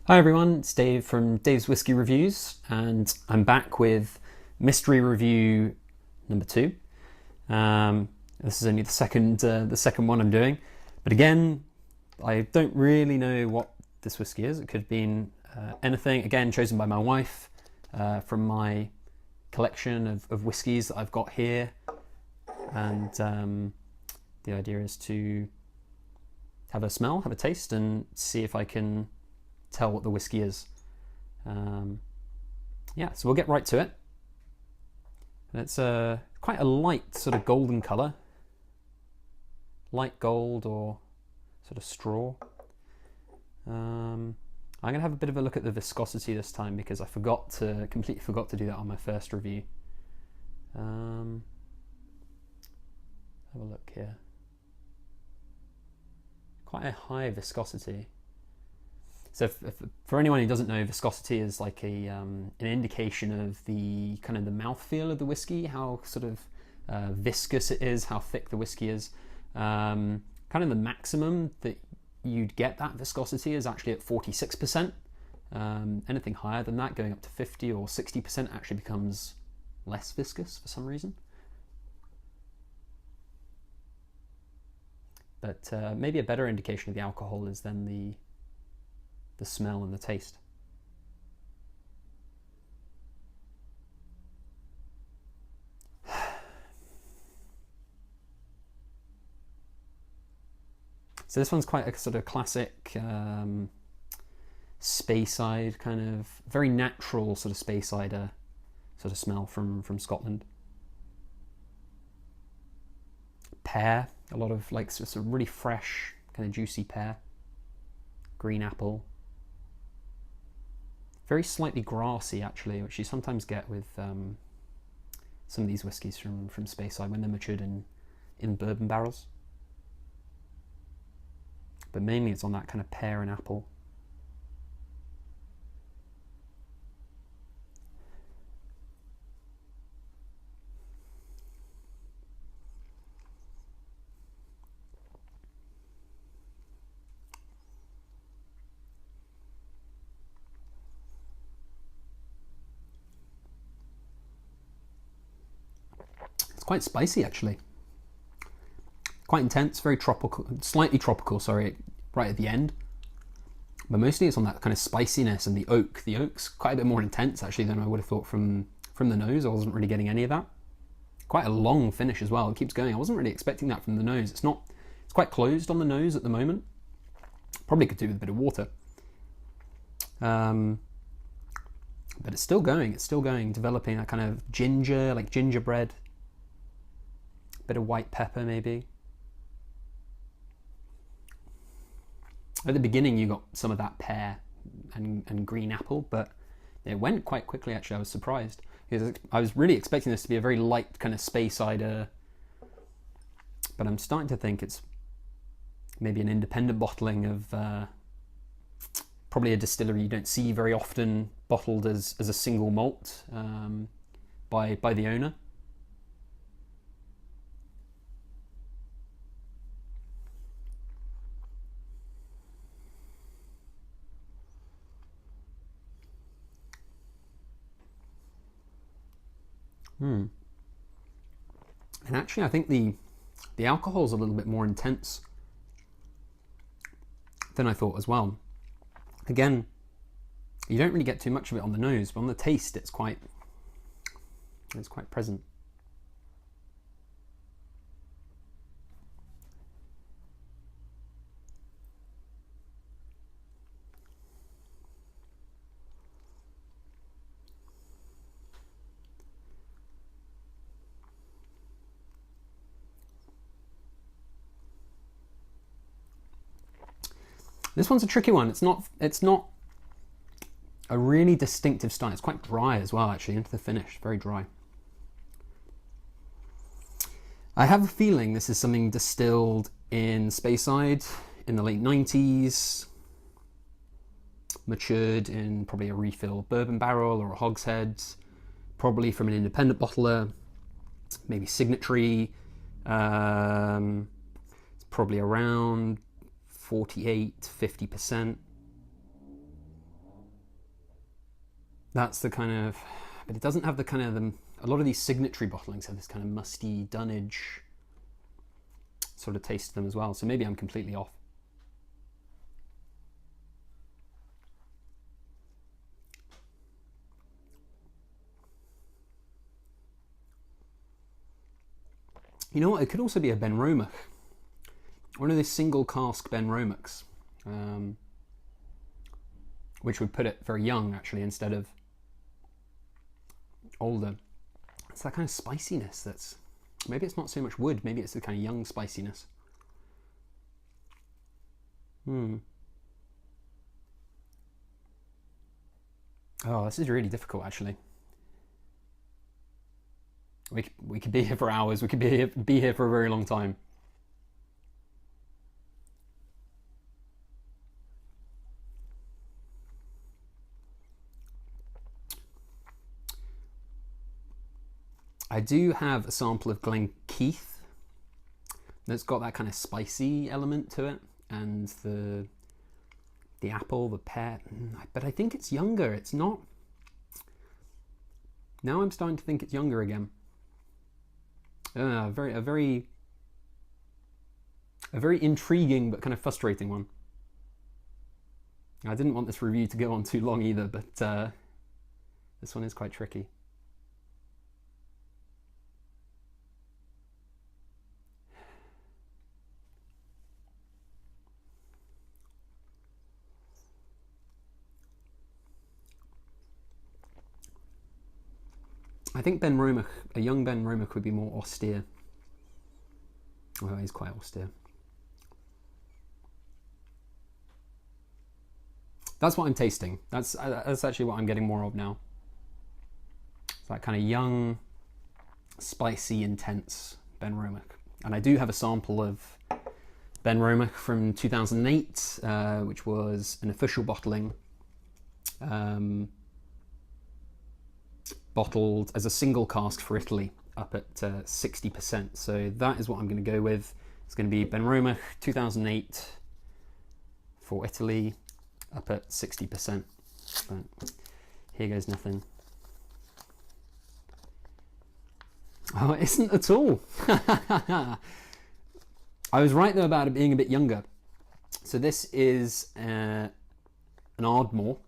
Hi everyone, it's Dave from Dave's Whiskey Reviews, and I'm back with mystery review number 2. This is only the second one I'm doing, but again, I don't really know what this whiskey is. It could have been anything. Again, chosen by my wife from my collection of whiskies that I've got here, and the idea is to have a smell, have a taste, and see if I can tell what the whiskey is. Yeah, so we'll get right to it. And it's quite a light sort of golden colour, light gold or sort of straw. I'm gonna have a bit of a look at the viscosity this time because I completely forgot to do that on my first review. Have a look here. Quite a high viscosity. So for anyone who doesn't know, viscosity is like an indication of the kind of the mouthfeel of the whiskey, how sort of viscous it is, how thick the whiskey is. Kind of the maximum that you'd get that viscosity is actually at 46%. Anything higher than that, going up to 50 or 60%, actually becomes less viscous for some reason. But maybe a better indication of the alcohol is then the smell and the taste. So this one's quite a sort of classic Speyside kind of, very natural sort of Speyside sort of smell from Scotland. Pear, a lot of like sort of really fresh, kind of juicy pear. Green apple. Very slightly grassy actually, which you sometimes get with some of these whiskies from Speyside when they're matured in bourbon barrels. But mainly it's on that kind of pear and apple. It's quite spicy actually. Quite intense, very tropical, slightly tropical, sorry, right at the end. But mostly it's on that kind of spiciness and the oak. The oak's quite a bit more intense actually than I would have thought from the nose. I wasn't really getting any of that. Quite a long finish as well. It keeps going. I wasn't really expecting that from the nose. It's quite closed on the nose at the moment. Probably could do with a bit of water. But it's still going. It's still going, developing that kind of ginger, like gingerbread. Bit of white pepper maybe. At the beginning you got some of that pear and green apple, but it went quite quickly actually. I was surprised because I was really expecting this to be a very light kind of Speyside, but I'm starting to think it's maybe an independent bottling of probably a distillery you don't see very often bottled as a single malt by the owner. And actually I think the alcohol is a little bit more intense than I thought as well. Again, you don't really get too much of it on the nose, but on the taste it's quite present. This one's a tricky one. It's not a really distinctive style. It's quite dry as well, actually, into the finish. Very dry. I have a feeling this is something distilled in Speyside in the late 90s, matured in probably a refill bourbon barrel or a hogshead, probably from an independent bottler, maybe Signatory. It's probably around 48-50%. That's the kind of, but it doesn't have the kind of, a lot of these signatory bottlings have this kind of musty dunnage sort of taste to them as well. So maybe I'm completely off. You know what? It could also be a Benromach. One of these single cask Benromachs, which would put it very young actually instead of older. It's that kind of spiciness that's, maybe it's not so much wood, maybe it's the kind of young spiciness. Oh, this is really difficult actually. We could be here for hours, we could be here for a very long time. I do have a sample of Glenkeith that's got that kind of spicy element to it, and the apple, the pear, but I think it's younger. It's not. Now I'm starting to think it's younger again. A very intriguing but kind of frustrating one. I didn't want this review to go on too long either, but this one is quite tricky. I think Benromach, a young Benromach would be more austere. Well, he's quite austere. That's what I'm tasting. That's actually what I'm getting more of now. It's that kind of young, spicy, intense Benromach. And I do have a sample of Benromach from 2008, which was an official bottling. Bottled as a single cask for Italy, up at 60%. So that is what I'm going to go with. It's going to be Benromach 2008 for Italy, up at 60%. But here goes nothing. Oh, it isn't at all. I was right though about it being a bit younger. So this is an Ardmore.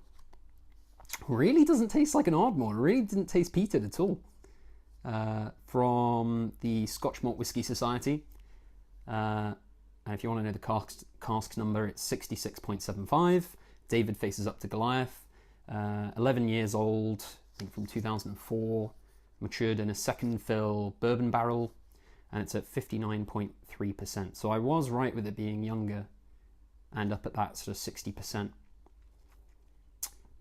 Really doesn't taste like an Ardmore. It really didn't taste peated at all. From the Scotch Malt Whisky Society. And if you want to know the cask number, it's 66.75. David faces up to Goliath. 11 years old, I think from 2004. Matured in a second fill bourbon barrel. And it's at 59.3%. So I was right with it being younger and up at that sort of 60%.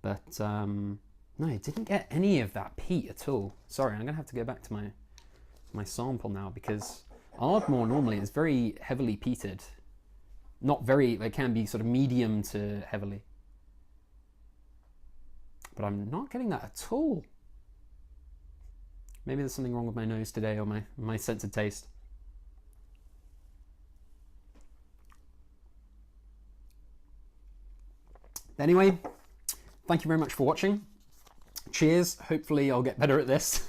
But no, it didn't get any of that peat at all. Sorry, I'm going to have to go back to my sample now, because Ardmore normally is very heavily peated. Not very, they can be sort of medium to heavily. But I'm not getting that at all. Maybe there's something wrong with my nose today, or my sense of taste. Anyway, thank you very much for watching. Cheers. Hopefully I'll get better at this.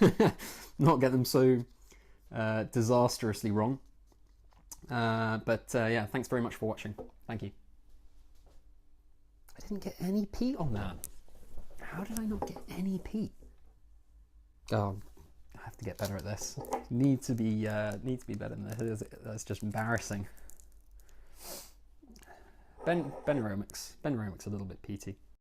Not get them so disastrously wrong. But yeah, thanks very much for watching. Thank you. I didn't get any peat on that. How did I not get any peat? Oh, I have to get better at this. Need to be better than this. That's just embarrassing. Benromach's a little bit peaty.